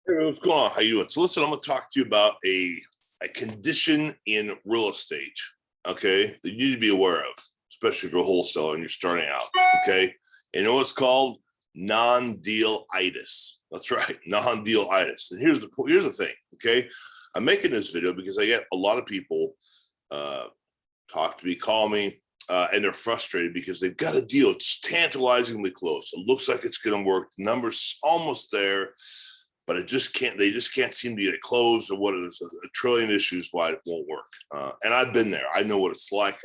Hey, what's going on? How you doing? So listen, I'm going to talk to you about a condition in real estate, okay, that you need to be aware of, especially if you're a wholesaler and you're starting out, okay? You know what's called? Non-deal-itis. That's right, non-deal-itis. And here's the thing, okay? I'm making this video because I get a lot of people talk to me, call me, and they're frustrated because they've got a deal. It's tantalizingly close. It looks like it's going to work. The number's almost there, but it just can't. They just can't seem to get it closed, or what? There's a trillion issues why it won't work. And I've been there. I know what it's like.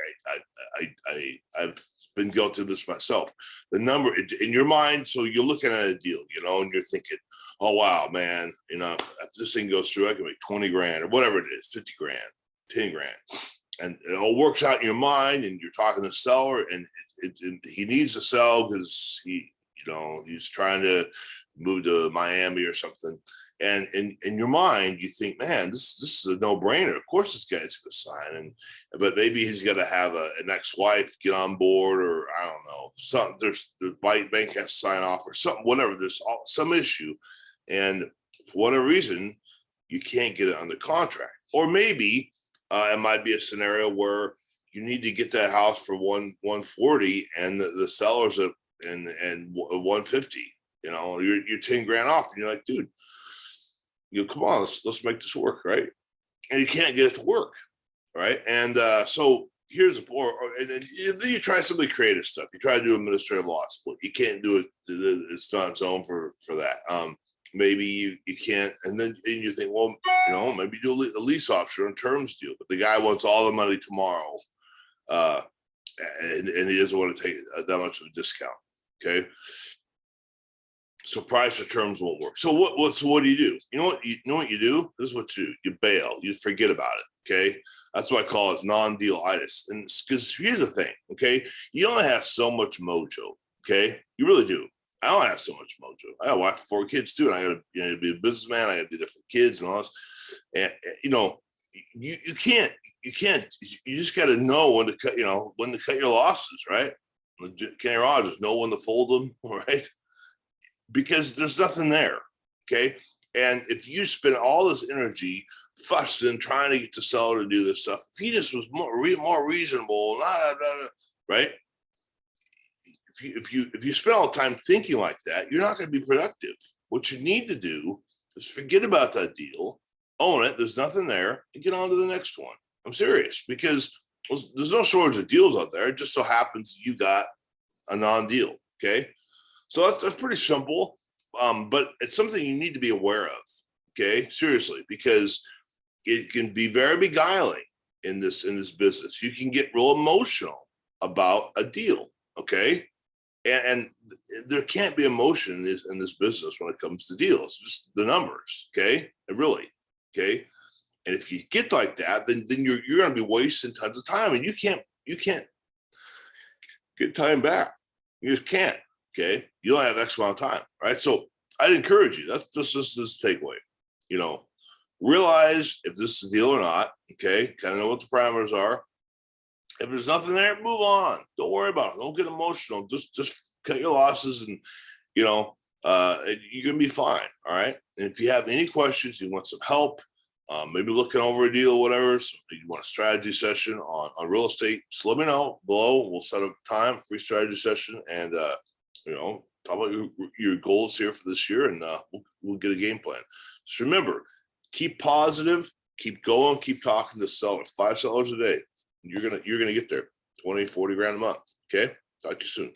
I've been guilty of this myself. The number in your mind. So you're looking at a deal, and you're thinking, "Oh wow, man, if this thing goes through, I can make 20 grand or whatever it is, 50 grand, 10 grand." And it all works out in your mind, and you're talking to the seller, and he needs to sell because he's trying to move to Miami or something. And in your mind, you think, man, this is a no-brainer. Of course, this guy's going to sign, but maybe he's got to have an ex-wife get on board, or I don't know, something. There's the bank has to sign off or something, whatever. There's some issue, and for whatever reason, you can't get it under contract, or maybe. It might be a scenario where you need to get that house for 140 and the seller's at and 150. You're 10 grand off, and you're like, dude, come on, let's make this work, right? And you can't get it to work, right? And so here's and then you try some of the creative stuff. You try to do administrative law split. You can't do it. It's not its own for that. Maybe you can't, and you think, well, maybe do a lease option or terms deal, but the guy wants all the money tomorrow, and he doesn't want to take that much of a discount. Okay, so price or terms won't work. So what do you do? You know what you do? This is what you bail. You forget about it. Okay, that's why I call it non-deal-itis. And because here's the thing. Okay, you only have so much mojo. Okay, you really do. I don't have so much mojo. I got a wife, 4 kids too, and I got to be a businessman. I got to be there for the kids and all this. And you can't. You just got to know when to cut. When to cut your losses, right? Kenny Rogers, know when to fold them, right? Because there's nothing there. Okay, and if you spend all this energy fussing, trying to get the seller to do this stuff, if he just was more reasonable, right? If you spend all the time thinking like that, you're not going to be productive. What you need to do is forget about that deal, own it. There's nothing there, and get on to the next one. I'm serious, because there's no shortage of deals out there. It just so happens you got a non-deal. Okay, so that's pretty simple, but it's something you need to be aware of. Okay, seriously, because it can be very beguiling in this business. You can get real emotional about a deal. Okay. And there can't be emotion in this business when it comes to deals, just the numbers, okay? Really, okay? And if you get like that, then you're going to be wasting tons of time, and you can't get time back. You just can't, okay? You don't have X amount of time, right? So I'd encourage you. That's just this takeaway. Realize if this is a deal or not, okay? Kind of know what the parameters are. If there's nothing there, move on. Don't worry about it. Don't get emotional. Just cut your losses, and you're gonna be fine. All right. And if you have any questions, you want some help, maybe looking over a deal, or whatever, so you want a strategy session on real estate, just let me know below. We'll set up time, free strategy session, and talk about your goals here for this year, and we'll get a game plan. Just remember, keep positive, keep going, keep talking to sellers. 5 sellers a day. You're gonna get there. 20, 40 grand a month. Okay. Talk to you soon.